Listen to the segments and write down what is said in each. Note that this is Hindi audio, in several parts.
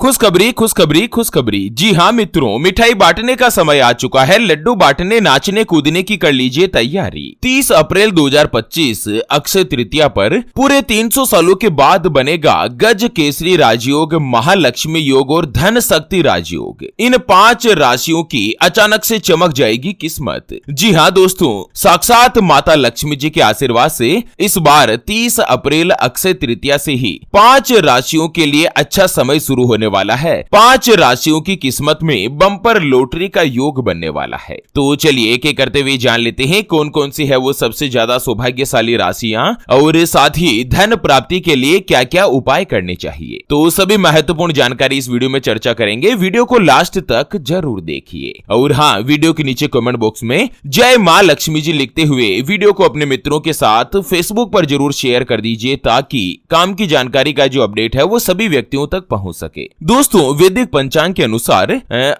खुशखबरी खुशखबरी खुशखबरी। जी हाँ मित्रों, मिठाई बांटने का समय आ चुका है। लड्डू बांटने नाचने कूदने की कर लीजिए तैयारी। 30 अप्रैल 2025 अक्षय तृतीया पर पूरे 300 सालों के बाद बनेगा गज केसरी राजयोग, महालक्ष्मी योग और धन शक्ति राजयोग। इन 5 राशियों की अचानक से चमक जाएगी किस्मत। जी हाँ दोस्तों, साक्षात माता लक्ष्मी जी के आशीर्वाद से इस बार 30 अप्रैल अक्षय तृतीया से ही 5 राशियों के लिए अच्छा समय शुरू होने वाला है। 5 राशियों की किस्मत में बम्पर लॉटरी का योग बनने वाला है। तो चलिए एक एक करते हुए जान लेते हैं कौन कौन सी है वो सबसे ज्यादा सौभाग्यशाली राशियां और साथ ही धन प्राप्ति के लिए क्या क्या उपाय करने चाहिए। तो सभी महत्वपूर्ण जानकारी इस वीडियो में चर्चा करेंगे। वीडियो को लास्ट तक जरूर देखिए और हाँ, वीडियो के नीचे कमेंट बॉक्स में जय मां लक्ष्मी जी लिखते हुए वीडियो को अपने मित्रों के साथ फेसबुक पर जरूर शेयर कर दीजिए ताकि काम की जानकारी का जो अपडेट है वो सभी व्यक्तियों तक पहुंच सके। दोस्तों, वैदिक पंचांग के अनुसार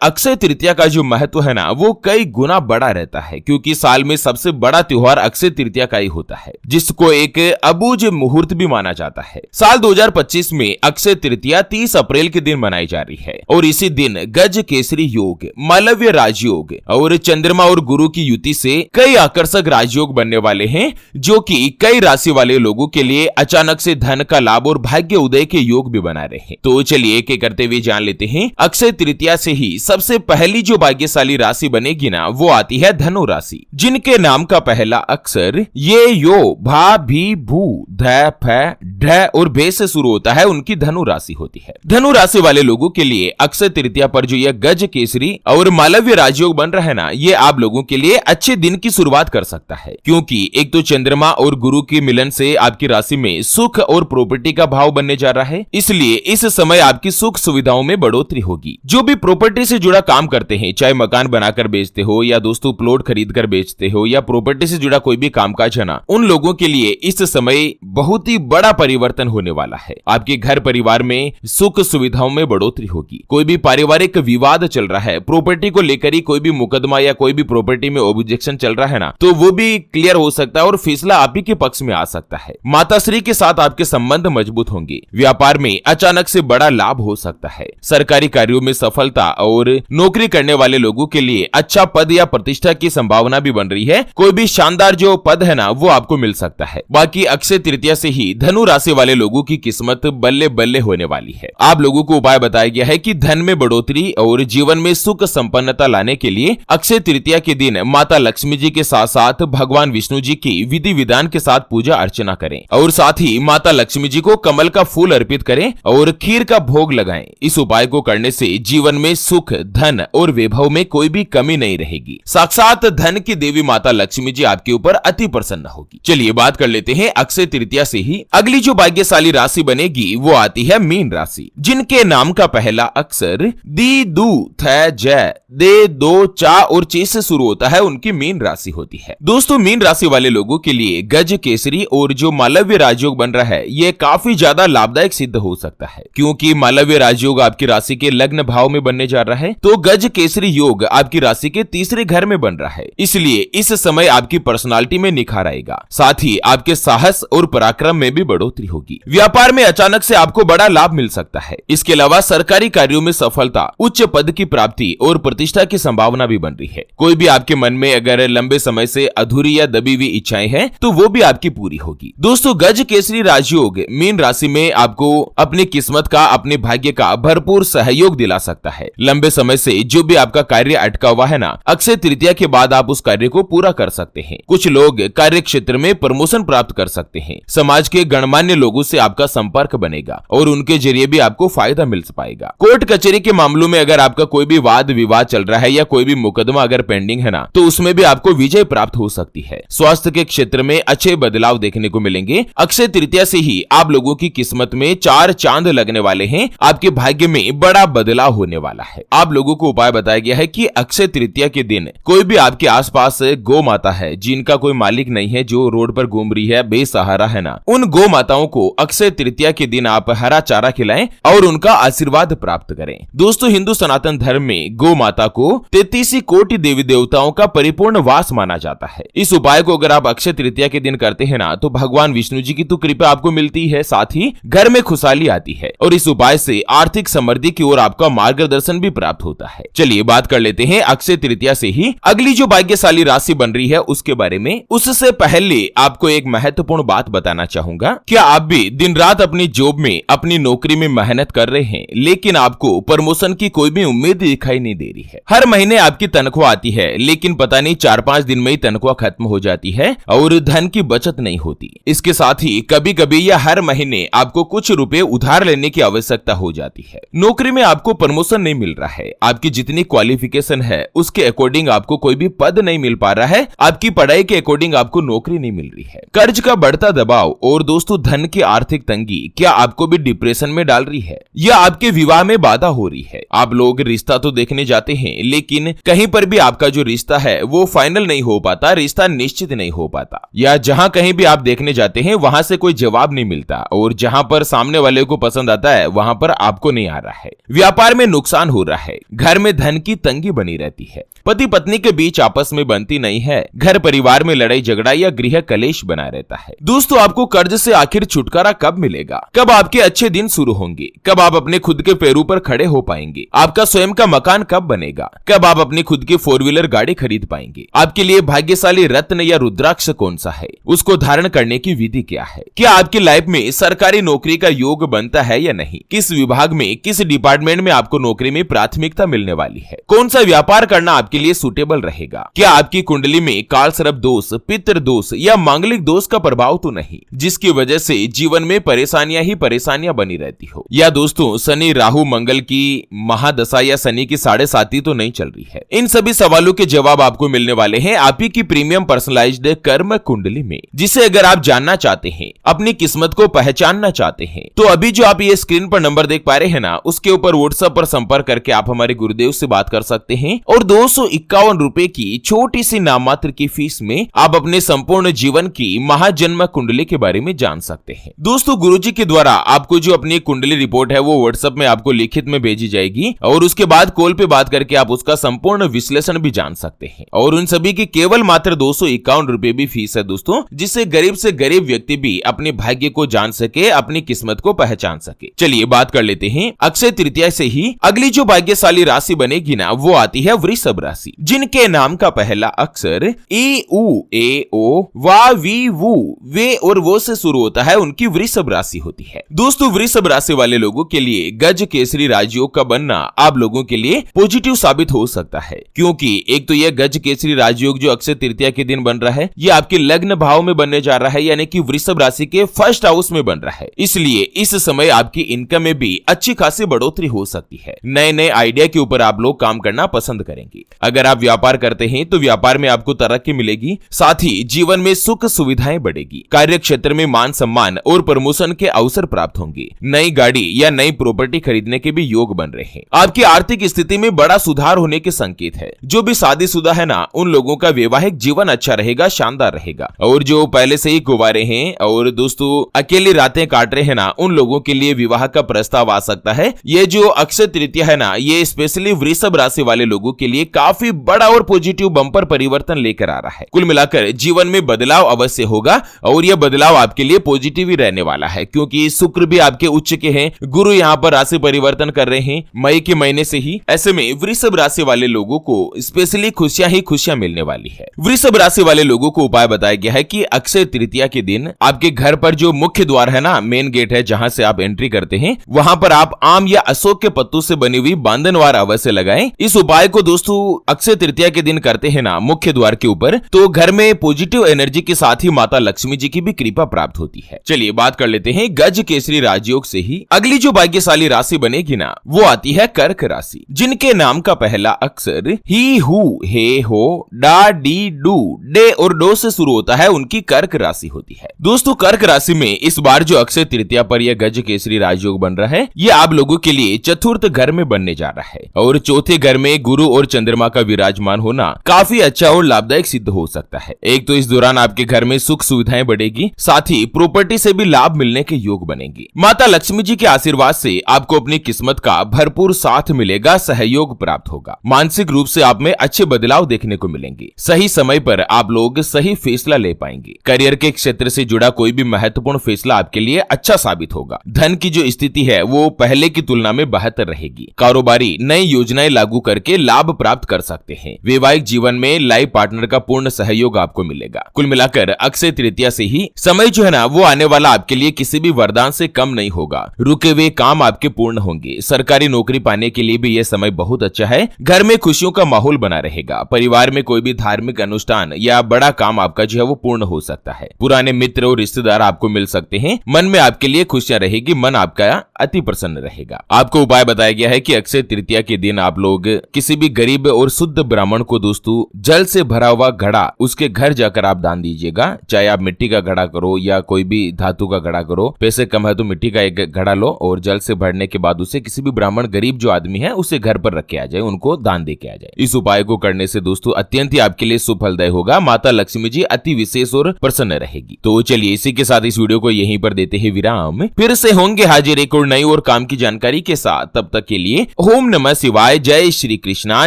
अक्षय तृतीया का जो महत्व है ना वो कई गुना बड़ा रहता है, क्योंकि साल में सबसे बड़ा त्योहार अक्षय तृतीया का ही होता है, जिसको एक अबूझ मुहूर्त भी माना जाता है। साल 2025 में अक्षय तृतीया 30 अप्रैल के दिन मनाई जा रही है और इसी दिन गज केसरी योग, मालव्य राजयोग और चंद्रमा और गुरु की युति से कई आकर्षक राजयोग बनने वाले हैं, जो कि कई राशि वाले लोगों के लिए अचानक से धन का लाभ और भाग्य उदय के योग भी बना रहे हैं। तो चलिए एक एक करते हुए जान लेते हैं। अक्षय तृतीया से ही सबसे पहली जो भाग्यशाली राशि बनेगी ना वो आती है धनु राशि, जिनके नाम का पहला अक्षर ये यो भा भी भू ध फ ढ और भे से शुरू होता है, उनकी धनु राशि होती है। धनु राशि वाले लोगों के लिए अक्षय तृतीया पर जो यह गज केसरी और मालव्य राजयोग बन रहा है ना, ये आप लोगों के लिए अच्छे दिन की शुरुआत कर सकता है, क्योंकि एक तो चंद्रमा और गुरु के मिलन से आपकी राशि में सुख और प्रॉपर्टी का भाव बनने जा रहा है, इसलिए इस समय आपकी सुख सुविधाओं में बढ़ोतरी होगी। जो भी प्रॉपर्टी से जुड़ा काम करते हैं, चाहे मकान बनाकर बेचते हो या दोस्तों प्लॉट खरीद कर बेचते हो या प्रॉपर्टी से जुड़ा कोई भी कामकाज है ना, उन लोगों के लिए इस समय बहुत ही बड़ा परिवर्तन होने वाला है। आपके घर परिवार में सुख सुविधाओं में बढ़ोतरी होगी। कोई भी पारिवारिक विवाद चल रहा है, प्रॉपर्टी को लेकर ही कोई भी मुकदमा या कोई भी प्रॉपर्टी में ऑब्जेक्शन चल रहा है ना, तो वो भी क्लियर हो सकता है और फैसला आप ही के पक्ष में आ सकता है। माताश्री के साथ आपके संबंध मजबूत होंगे। व्यापार में अचानक से बड़ा लाभ हो सकता है। सरकारी कार्यों में सफलता और नौकरी करने वाले लोगों के लिए अच्छा पद या प्रतिष्ठा की संभावना भी बन रही है। कोई भी शानदार जो पद है ना वो आपको मिल सकता है। बाकी अक्षय तृतीया से ही धनु राशि वाले लोगों की किस्मत बल्ले बल्ले होने वाली है। आप लोगों को उपाय बताया गया है कि धन में बढ़ोतरी और जीवन में सुख संपन्नता लाने के लिए अक्षय तृतीया के दिन माता लक्ष्मी जी के साथ साथ भगवान विष्णु जी की विधि विधान के साथ पूजा अर्चना करें और साथ ही माता लक्ष्मी जी को कमल का फूल अर्पित करें और खीर का भोग लगाएं। इस उपाय को करने से जीवन में सुख, धन और वैभव में कोई भी कमी नहीं रहेगी। साक्षात धन की देवी माता लक्ष्मी जी आपके ऊपर अति प्रसन्न होगी। चलिए बात कर लेते हैं अक्षय तृतीया से ही अगली जो भाग्यशाली राशि बनेगी वो आती है मीन राशि, जिनके नाम का पहला अक्षर दी दू थ ज दे दो चा और चे से शुरू होता है, उनकी मीन राशि होती है। दोस्तों, मीन राशि वाले लोगों के लिए गज केसरी और जो मालव्य राजयोग बन रहा है ये काफी ज्यादा लाभदायक सिद्ध हो सकता है, क्योंकि मालव्य राजयोग आपकी राशि के लग्न भाव में बनने जा रहा है, तो गज केसरी योग आपकी राशि के तीसरे घर में बन रहा है। इसलिए इस समय आपकी पर्सनालिटी में निखार आएगा, साथ ही आपके साहस और पराक्रम में भी बढ़ोतरी होगी। व्यापार में अचानक से आपको बड़ा लाभ मिल सकता है। इसके अलावा सरकारी कार्यों में सफलता, उच्च पद की प्राप्ति और प्रतिष्ठा की संभावना भी बन रही है। कोई भी आपके मन में अगर लंबे समय से अधूरी या दबी हुई इच्छाएं हैं तो वो भी आपकी पूरी होगी। दोस्तों, गज केसरी राजयोग मीन राशि में आपको अपनी किस्मत का, अपने भाग्य का भरपूर सहयोग दिला सकता है। लंबे समय से जो भी आपका कार्य अटका हुआ है ना, अक्षय तृतीया के बाद आप उस कार्य को पूरा कर सकते हैं। कुछ लोग कार्य क्षेत्र में प्रमोशन प्राप्त कर सकते हैं। समाज के गणमान्य लोगों से आपका संपर्क बनेगा और उनके जरिए भी आपको फायदा मिल पाएगा। कोर्ट कचहरी के मामलों में अगर आपका कोई भी वाद विवाद चल रहा है या कोई भी मुकदमा अगर पेंडिंग है ना, तो उसमें भी आपको विजय प्राप्त हो सकती है। स्वास्थ्य के क्षेत्र में अच्छे बदलाव देखने को मिलेंगे। अक्षय तृतीया से ही आप लोगों की किस्मत में 4 चांद लगने वाले हैं। आपके भाग्य में बड़ा बदलाव होने वाला है। आप लोगों को उपाय बताया गया है कि अक्षय तृतीया के दिन कोई भी आपके आसपास गौ माता है जिनका कोई मालिक नहीं है, जो रोड पर घूम रही है, बेसहारा है ना, उन गौ माताओं को अक्षय तृतीया के दिन आप हरा चारा खिलाएं और उनका आशीर्वाद प्राप्त करें। दोस्तों, हिंदू सनातन धर्म में गौ माता को 33 कोटि देवी देवताओं का परिपूर्ण वास माना जाता है। इस उपाय को अगर आप अक्षय तृतीया के दिन करते हैं ना, तो भगवान विष्णु जी की तो कृपा आपको मिलती है, साथ ही घर में खुशहाली आती है और इस उपाय से आर्थिक समृद्धि की ओर आपका मार्गदर्शन भी प्राप्त होता है। चलिए बात कर लेते हैं अक्षय तृतीया से ही अगली जो भाग्यशाली राशि बन रही है उसके बारे में। उससे पहले आपको एक महत्वपूर्ण बात बताना चाहूंगा। क्या आप भी दिन रात अपनी जॉब में, अपनी नौकरी में मेहनत कर रहे हैं, लेकिन आपको प्रमोशन की कोई भी उम्मीद दिखाई नहीं दे रही है? हर महीने आपकी तनख्वाह आती है, लेकिन पता नहीं 4-5 दिन में ही तनख्वाह खत्म हो जाती है और धन की बचत नहीं होती। इसके साथ ही कभी कभी या हर महीने आपको कुछ रुपए उधार लेने की आवश्यकता हो जाती है। नौकरी में आपको प्रमोशन नहीं मिल रहा है, आपकी जितनी क्वालिफिकेशन है उसके अकॉर्डिंग आपको कोई भी पद नहीं मिल पा रहा है, आपकी पढ़ाई के अकॉर्डिंग आपको नौकरी नहीं मिल रही है। कर्ज का बढ़ता दबाव और दोस्तों धन की आर्थिक तंगी क्या आपको भी डिप्रेशन में डाल रही है या आपके विवाह में बाधा हो रही है? आप लोग रिश्ता तो देखने जाते हैं, लेकिन कहीं पर भी आपका जो रिश्ता है वो फाइनल नहीं हो पाता, रिश्ता निश्चित नहीं हो पाता, या जहां कहीं भी आप देखने जाते हैं वहां से कोई जवाब नहीं मिलता और जहां पर सामने वाले को पसंद आता है वहां पर आपको नहीं आ रहा है। व्यापार में नुकसान हो रहा है, घर में धन की तंगी बनी रहती है, पति पत्नी के बीच आपस में बनती नहीं है, घर परिवार में लड़ाई झगड़ा या गृह कलेश बना रहता है। दोस्तों आपको कर्ज से आखिर छुटकारा कब मिलेगा? कब आपके अच्छे दिन शुरू होंगे? कब आप अपने खुद के पैरों पर खड़े हो पाएंगे? आपका स्वयं का मकान कब बनेगा? कब आप अपनी खुद की 4 व्हीलर गाड़ी खरीद पाएंगे? आपके लिए भाग्यशाली रत्न या रुद्राक्ष कौन सा है? उसको धारण करने की विधि क्या है? क्या आपकी लाइफ में सरकारी नौकरी का योग बनता है या नहीं? किस विभाग में, किस डिपार्टमेंट में आपको नौकरी में प्राथमिकता मिलने वाली है? कौन सा व्यापार करना आपके लिए सुटेबल रहेगा? क्या आपकी कुंडली में काल सर्प दोष, पितृ दोष या मांगलिक दोष का प्रभाव तो नहीं, जिसकी वजह से जीवन में परेशानियां ही परेशानियां बनी रहती हो? या दोस्तों शनि राहु मंगल की महादशा या शनि की 7.5 तो नहीं चल रही है? इन सभी सवालों के जवाब आपको मिलने वाले हैं आप ही की प्रीमियम पर्सनलाइज्ड कर्म कुंडली में, जिसे अगर आप जानना चाहते हैं, अपनी किस्मत को पहचानना चाहते हैं, तो अभी जो आप ये स्क्रीन पर नंबर देख पा रहे हैं ना, उसके ऊपर व्हाट्सएप पर संपर्क करके आप हमारे गुरुदेव से बात कर सकते हैं और 251 रुपए की छोटी सी नाममात्र की फीस में आप अपने संपूर्ण जीवन की महाजन्म कुंडली के बारे में जान सकते हैं। दोस्तों गुरुजी के द्वारा आपको जो अपनी कुंडली रिपोर्ट है वो व्हाट्सएप में आपको लिखित में भेजी जाएगी और उसके बाद कॉल पे बात करके आप उसका संपूर्ण विश्लेषण भी जान सकते हैं और उन सभी की केवल मात्र 251 रुपए भी फीस है दोस्तों, जिससे गरीब से गरीब व्यक्ति भी अपने भाग्य को जान सके, अपनी किस्मत को पहचान सके। चलिए बात कर लेते हैं अक्षय तृतीया से ही अगली जो भाग्यशाली राशि बनेगी ना, वो आती है वृषभ राशि, जिनके नाम का पहला अक्षर ए उ ए ओ वा वी वू वे और वो से शुरू होता है, उनकी वृषभ राशि होती है। दोस्तों वृषभ राशि वाले लोगों के लिए गज केसरी राजयोग का बनना आप लोगों के लिए पॉजिटिव साबित हो सकता है, क्योंकि एक तो यह गज केसरी राजयोग जो अक्षय तृतीया के दिन बन रहा है, ये आपके लग्न भाव में बनने जा रहा है, यानी कि वृषभ राशि के फर्स्ट हाउस में बन रहा है। इसलिए इस समय आपकी इनकम में भी अच्छी खासी बढ़ोतरी हो सकती है। नए नए आइडिया के ऊपर आप लोग काम करना पसंद करेंगे। अगर आप व्यापार करते हैं तो व्यापार में आपको तरक्की मिलेगी, साथ ही जीवन में सुख सुविधाएं बढ़ेगी। कार्य क्षेत्र में मान सम्मान और प्रमोशन के अवसर प्राप्त होंगे। नई गाड़ी या नई प्रॉपर्टी खरीदने के भी योग बन रहे हैं। आपकी आर्थिक स्थिति में बड़ा सुधार होने के संकेत है। जो भी शादीशुदा है ना, उन लोगों का वैवाहिक जीवन अच्छा रहेगा, शानदार रहेगा। और जो पहले से ही कुंवारे हैं और दोस्तों अकेली रातें काट रहे हैं ना, उन लोगों के लिए विवाह का प्रस्ताव आ सकता है। ये जो अक्षय तृतीया है ना, ये स्पेशली वृषभ राशि वाले लोगों के लिए काफी बड़ा और पॉजिटिव बम्पर परिवर्तन लेकर आ रहा है। कुल मिलाकर जीवन में बदलाव अवश्य होगा और यह बदलाव आपके लिए पॉजिटिव ही रहने वाला है, क्योंकि शुक्र भी आपके उच्च के हैं, गुरु यहाँ पर राशि परिवर्तन कर रहे हैं मई के महीने से ही। ऐसे में वृषभ राशि वाले लोगों को स्पेशली खुशियां ही खुशियां मिलने वाली है। वृषभ राशि वाले लोगों को उपाय बताया गया है कि अक्षय तृतीया के दिन आपके घर पर जो मुख्य द्वार है ना, मेन गेट है जहां से आप एंट्री करते हैं, वहां पर आप आम या अशोक के पत्तों से बनी हुई बांधनवार अवश्य लगाएं। इस उपाय को दोस्तों अक्षय तृतीया के दिन करते हैं ना मुख्य द्वार के ऊपर, तो घर में पॉजिटिव एनर्जी के साथ ही माता लक्ष्मी जी की भी कृपा प्राप्त होती है। चलिए बात कर लेते हैं गज केसरी राजयोग से ही अगली जो भाग्यशाली राशि बनेगी ना, वो आती है कर्क राशि, जिनके नाम का पहला अक्षर ही हु हे हो डा डी डू डे और डो से शुरू होता है, उनकी कर्क राशि होती है। दोस्तों कर्क राशि में इस बार जो अक्षय तृतीया पर यह गज केसरी राजयोग बन रहा है, ये आप लोगों के लिए चतुर्थ घर में बनने जा रहा है और चौथे घर में गुरु और चंद्रमा का विराजमान होना काफी अच्छा और लाभदायक सिद्ध हो सकता है। एक तो इस दौरान आपके घर में सुख सुविधाएं बढ़ेगी, साथ ही प्रॉपर्टी से भी लाभ मिलने के योग बनेंगे। माता लक्ष्मी जी के आशीर्वाद से आपको अपनी किस्मत का भरपूर साथ मिलेगा, सहयोग प्राप्त होगा। मानसिक रूप से आप में अच्छे बदलाव देखने को मिलेंगे। सही समय पर आप लोग सही फैसला ले पाएंगे। करियर के क्षेत्र से जुड़ा कोई भी महत्वपूर्ण फैसला आपके लिए अच्छा साबित होगा। धन की जो स्थिति है वो पहले की तुलना में बेहतर रहेगी। कारोबारी नई योजनाएं लागू करके लाभ प्राप्त कर सकते हैं। वैवाहिक जीवन में लाइफ पार्टनर का पूर्ण सहयोग आपको मिलेगा। कुल मिलाकर अक्षय तृतीया से ही समय जो है ना वो आने वाला आपके लिए किसी भी वरदान से कम नहीं होगा। रुके हुए काम आपके पूर्ण होंगे। सरकारी नौकरी पाने के लिए भी यह समय बहुत अच्छा है। घर में खुशियों का माहौल बना रहेगा। परिवार में कोई भी धार्मिक अनुष्ठान या बड़ा काम आपका जो है वो पूर्ण हो सकता है। पुराने मित्र और रिश्तेदार आपको मिल सकते हैं। मन में आपके लिए खुशियां रहेगी। मन आपका अति प्रसन्न रहेगा। आपको उपाय बताया गया है कि अक्षय तृतीया के दिन आप लोग किसी भी गरीब और शुद्ध ब्राह्मण को दोस्तों जल से भरा हुआ घड़ा उसके घर जाकर आप दान दीजिएगा। चाहे आप मिट्टी का घड़ा करो या कोई भी धातु का घड़ा करो। पैसे कम है तो मिट्टी का एक घड़ा लो और जल से भरने के बाद उसे किसी भी ब्राह्मण गरीब जो आदमी है उसे घर पर रख के आ जाए, उनको दान दे के आ जाए। इस उपाय को करने से दोस्तों अत्यंत ही आपके लिए सुफलदायी होगा। माता लक्ष्मी जी अति विशेष और प्रसन्न रहेगी। तो चलिए इसी के साथ इस वीडियो को यहीं पर देते हैं विराम। फिर से होंगे हाजिर एक और नई और काम की जानकारी के साथ। तब तक के लिए ओम नमः शिवाय। जय श्री कृष्णा,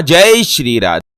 जय श्री राधे।